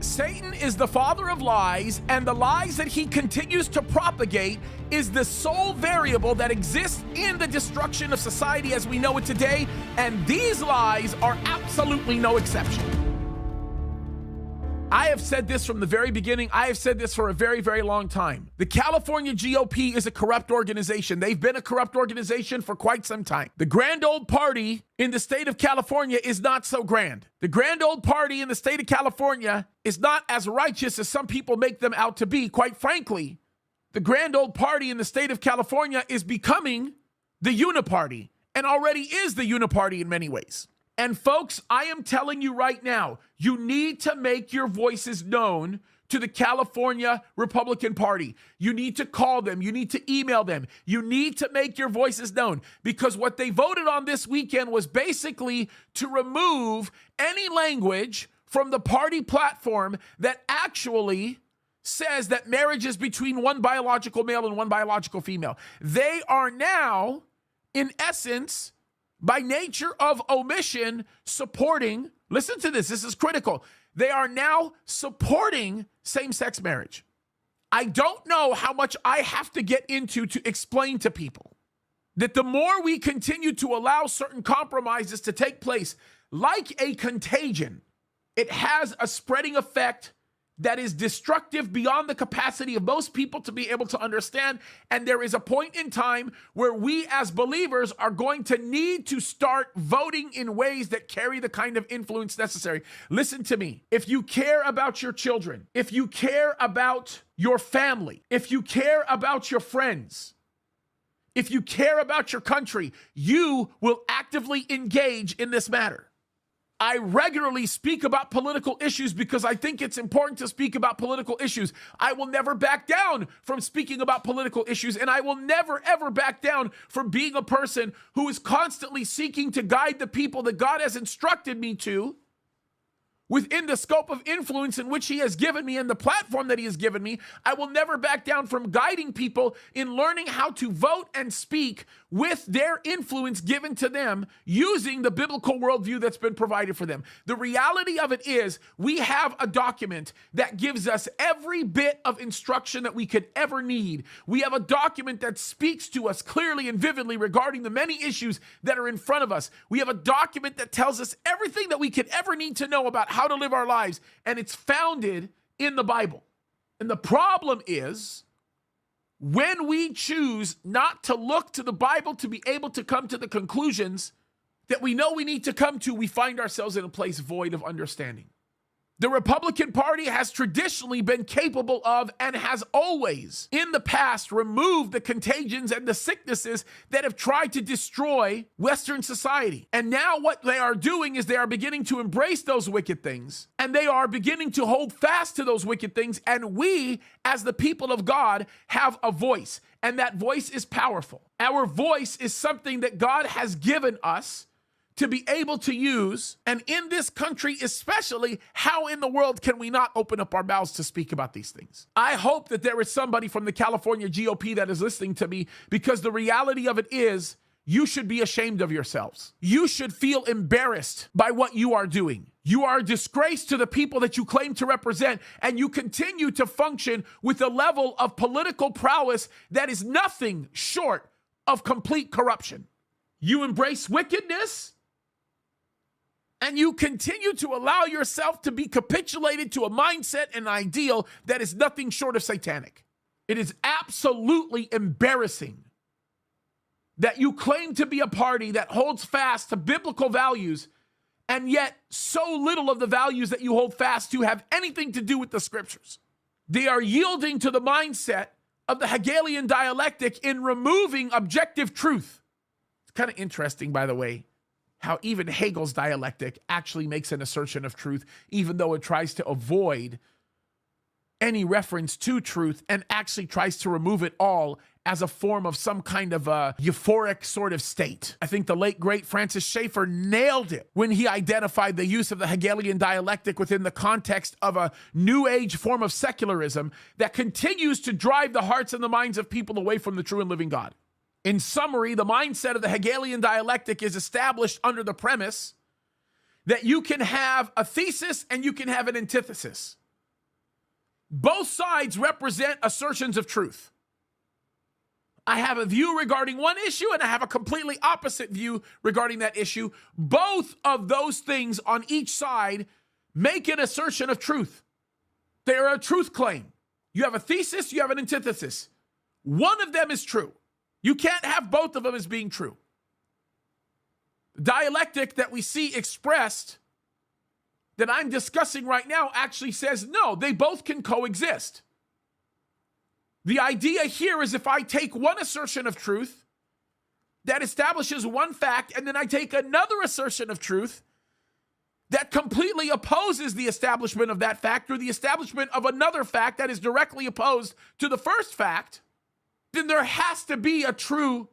Satan is the father of lies, and the lies that he continues to propagate is the sole variable that exists in the destruction of society as we know it today, and these lies are absolutely no exception. I have said this from the very beginning. I have said this for a very, very long time. The California GOP is a corrupt organization. They've been a corrupt organization for quite some time. The grand old party in the state of California is not so grand. The grand old party in the state of California is not as righteous as some people make them out to be. Quite frankly, the grand old party in the state of California is becoming the uniparty and already is the uniparty in many ways. And folks, I am telling you right now, you need to make your voices known to the California Republican Party. You need to call them. You need to email them. You need to make your voices known, because what they voted on this weekend was basically to remove any language from the party platform that actually says that marriage is between one biological male and one biological female. They are now, in essence, by nature of omission, supporting, listen to this is critical, they are now supporting same-sex marriage. I don't know how much I have to get into to explain to people that the more we continue to allow certain compromises to take place, like a contagion, it has a spreading effect that is destructive beyond the capacity of most people to be able to understand. And there is a point in time where we as believers are going to need to start voting in ways that carry the kind of influence necessary. Listen to me. If you care about your children, if you care about your family, if you care about your friends, if you care about your country, you will actively engage in this matter. I regularly speak about political issues because I think it's important to speak about political issues. I will never back down from speaking about political issues, and I will never, ever back down from being a person who is constantly seeking to guide the people that God has instructed me to within the scope of influence in which he has given me and the platform that he has given me. I will never back down from guiding people in learning how to vote and speak with their influence given to them using the biblical worldview that's been provided for them. The reality of it is we have a document that gives us every bit of instruction that we could ever need. We have a document that speaks to us clearly and vividly regarding the many issues that are in front of us. We have a document that tells us everything that we could ever need to know about how to live our lives, and it's founded in the Bible. And the problem is, when we choose not to look to the Bible to be able to come to the conclusions that we know we need to come to, we find ourselves in a place void of understanding. The Republican Party has traditionally been capable of and has always in the past removed the contagions and the sicknesses that have tried to destroy Western society. And now what they are doing is they are beginning to embrace those wicked things, and they are beginning to hold fast to those wicked things. And we, as the people of God, have a voice, and that voice is powerful. Our voice is something that God has given us to be able to use. And in this country especially, how in the world can we not open up our mouths to speak about these things? I hope that there is somebody from the California GOP that is listening to me, because the reality of it is you should be ashamed of yourselves. You should feel embarrassed by what you are doing. You are a disgrace to the people that you claim to represent, and you continue to function with a level of political prowess that is nothing short of complete corruption. You embrace wickedness, and you continue to allow yourself to be capitulated to a mindset and ideal that is nothing short of satanic. It is absolutely embarrassing that you claim to be a party that holds fast to biblical values, and yet so little of the values that you hold fast to have anything to do with the scriptures. They are yielding to the mindset of the Hegelian dialectic in removing objective truth. It's kind of interesting, by the way, how even Hegel's dialectic actually makes an assertion of truth, even though it tries to avoid any reference to truth and actually tries to remove it all as a form of some kind of a euphoric sort of state. I think the late, great Francis Schaeffer nailed it when he identified the use of the Hegelian dialectic within the context of a new age form of secularism that continues to drive the hearts and the minds of people away from the true and living God. In summary, the mindset of the Hegelian dialectic is established under the premise that you can have a thesis and you can have an antithesis. Both sides represent assertions of truth. I have a view regarding one issue and I have a completely opposite view regarding that issue. Both of those things on each side make an assertion of truth. They are a truth claim. You have a thesis, you have an antithesis. One of them is true. You can't have both of them as being true. The dialectic that we see expressed that I'm discussing right now actually says no, they both can coexist. The idea here is if I take one assertion of truth that establishes one fact, and then I take another assertion of truth that completely opposes the establishment of that fact or the establishment of another fact that is directly opposed to the first fact, then there has to be a true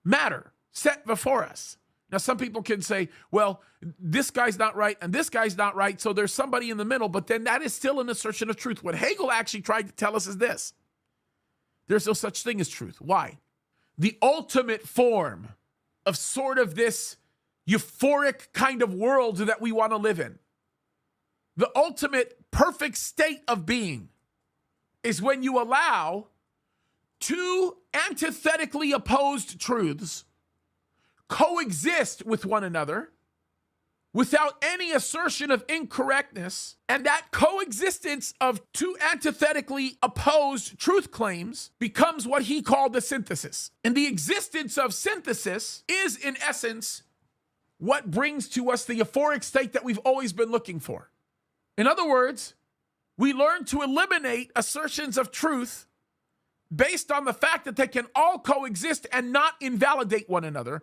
matter set before us. Now, some people can say, well, this guy's not right and this guy's not right, so there's somebody in the middle, but then that is still an assertion of truth. What Hegel actually tried to tell us is this: there's no such thing as truth. Why? The ultimate form of sort of this euphoric kind of world that we want to live in, the ultimate perfect state of being, is when you allow two antithetically opposed truths coexist with one another without any assertion of incorrectness, and that coexistence of two antithetically opposed truth claims becomes what he called the synthesis. And the existence of synthesis is, in essence, what brings to us the euphoric state that we've always been looking for. In other words, we learn to eliminate assertions of truth based on the fact that they can all coexist and not invalidate one another.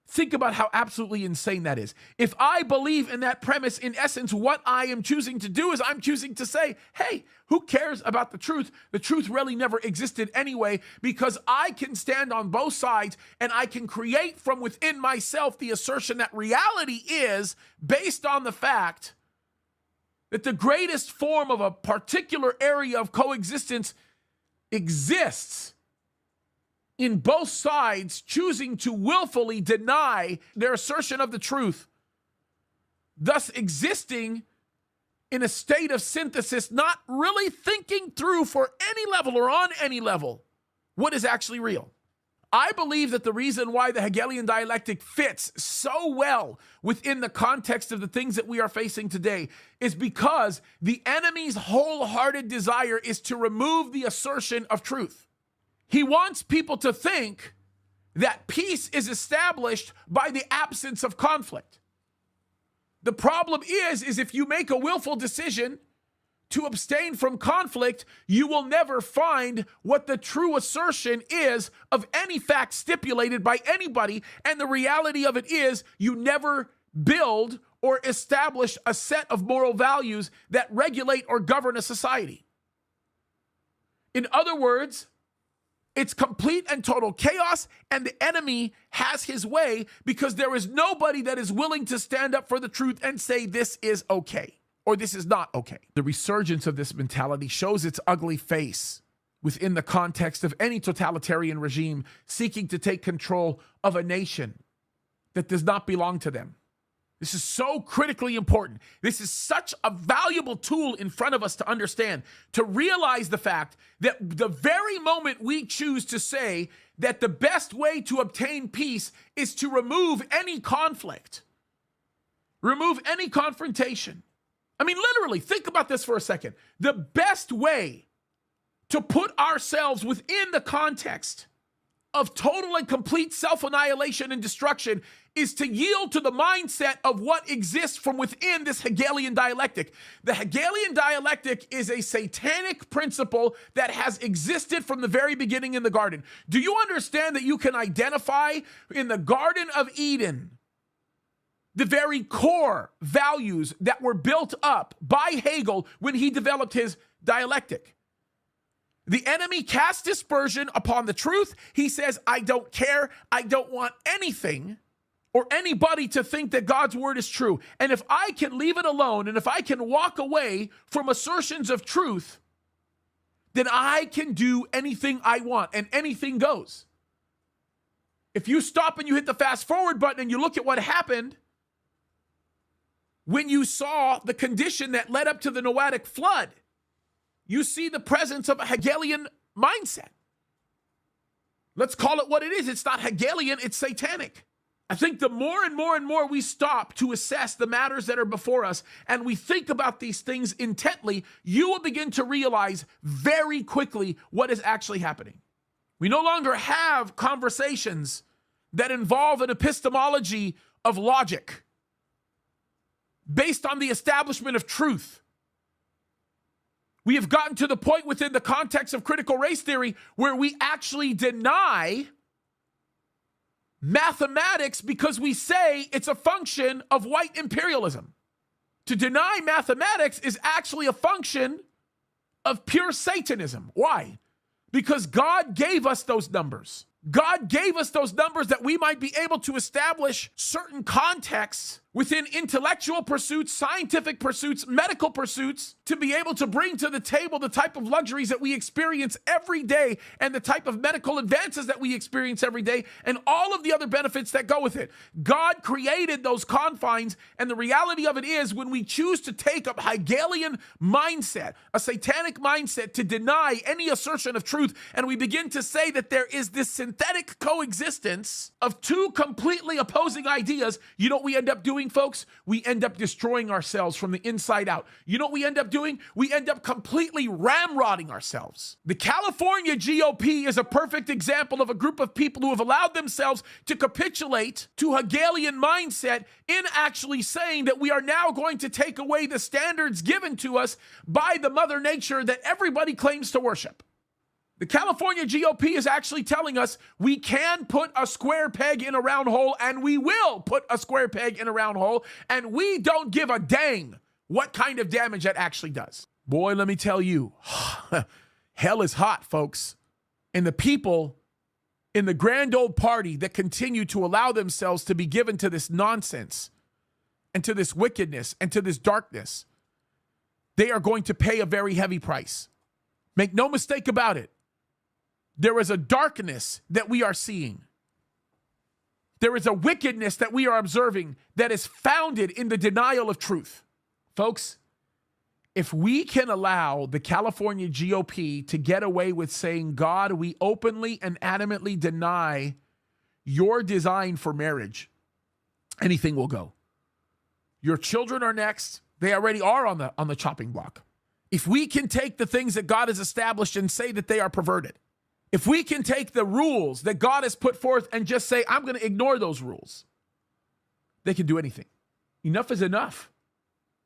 Think about how absolutely insane that is. If I believe in that premise, in essence, what I am choosing to do is I'm choosing to say, hey, who cares about the truth? The truth really never existed anyway, because I can stand on both sides and I can create from within myself the assertion that reality is based on the fact that the greatest form of a particular area of coexistence exists in both sides choosing to willfully deny their assertion of the truth, thus existing in a state of synthesis, not really thinking through for any level or on any level what is actually real. I believe that the reason why the Hegelian dialectic fits so well within the context of the things that we are facing today is because the enemy's wholehearted desire is to remove the assertion of truth. He wants people to think that peace is established by the absence of conflict. The problem is if you make a willful decision to abstain from conflict, you will never find what the true assertion is of any fact stipulated by anybody. And the reality of it is you never build or establish a set of moral values that regulate or govern a society. In other words, it's complete and total chaos, and the enemy has his way because there is nobody that is willing to stand up for the truth and say this is okay or this is not okay. The resurgence of this mentality shows its ugly face within the context of any totalitarian regime seeking to take control of a nation that does not belong to them. This is so critically important. This is such a valuable tool in front of us to understand, to realize the fact that the very moment we choose to say that the best way to obtain peace is to remove any conflict, remove any confrontation. I mean, literally, think about this for a second. The best way to put ourselves within the context of total and complete self-annihilation and destruction is to yield to the mindset of what exists from within this Hegelian dialectic. The Hegelian dialectic is a satanic principle that has existed from the very beginning in the garden. Do you understand that you can identify in the Garden of Eden the very core values that were built up by Hegel when he developed his dialectic? The enemy casts dispersion upon the truth. He says, I don't care. I don't want anything or anybody to think that God's word is true. And if I can leave it alone, and if I can walk away from assertions of truth, then I can do anything I want and anything goes. If you stop and you hit the fast forward button and you look at what happened when you saw the condition that led up to the Noahic flood, you see the presence of a Hegelian mindset. Let's call it what it is. It's not Hegelian, it's satanic. I think the more and more and more we stop to assess the matters that are before us and we think about these things intently, you will begin to realize very quickly what is actually happening. We no longer have conversations that involve an epistemology of logic based on the establishment of truth. We have gotten to the point within the context of critical race theory where we actually deny mathematics because we say it's a function of white imperialism. To deny mathematics is actually a function of pure Satanism. Why? Because God gave us those numbers. God gave us those numbers that we might be able to establish certain contexts within intellectual pursuits, scientific pursuits, medical pursuits, to be able to bring to the table the type of luxuries that we experience every day and the type of medical advances that we experience every day and all of the other benefits that go with it. God created those confines, and the reality of it is when we choose to take a Hegelian mindset, a satanic mindset, to deny any assertion of truth, and we begin to say that there is this synthetic coexistence of two completely opposing ideas, you know what we end up doing, folks? We end up destroying ourselves from the inside out. You know what we end up doing? We end up completely ramrodding ourselves. The California GOP is a perfect example of a group of people who have allowed themselves to capitulate to Hegelian mindset in actually saying that we are now going to take away the standards given to us by the Mother Nature that everybody claims to worship. The California GOP is actually telling us we can put a square peg in a round hole, and we will put a square peg in a round hole, and we don't give a dang what kind of damage that actually does. Boy, let me tell you, hell is hot, folks. And the people in the grand old party that continue to allow themselves to be given to this nonsense and to this wickedness and to this darkness, they are going to pay a very heavy price. Make no mistake about it. There is a darkness that we are seeing. There is a wickedness that we are observing that is founded in the denial of truth. Folks, if we can allow the California GOP to get away with saying, God, we openly and adamantly deny your design for marriage, anything will go. Your children are next. They already are on the chopping block. If we can take the things that God has established and say that they are perverted, if we can take the rules that God has put forth and just say, I'm going to ignore those rules, they can do anything. Enough is enough.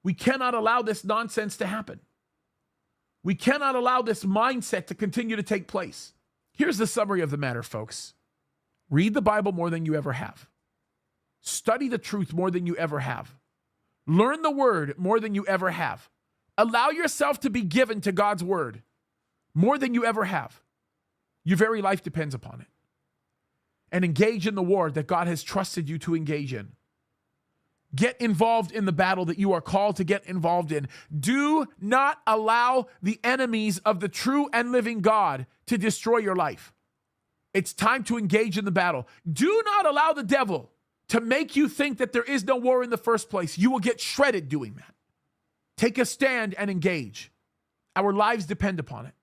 We cannot allow this nonsense to happen. We cannot allow this mindset to continue to take place. Here's the summary of the matter, folks. Read the Bible more than you ever have. Study the truth more than you ever have. Learn the word more than you ever have. Allow yourself to be given to God's word more than you ever have. Your very life depends upon it. And engage in the war that God has trusted you to engage in. Get involved in the battle that you are called to get involved in. Do not allow the enemies of the true and living God to destroy your life. It's time to engage in the battle. Do not allow the devil to make you think that there is no war in the first place. You will get shredded doing that. Take a stand and engage. Our lives depend upon it.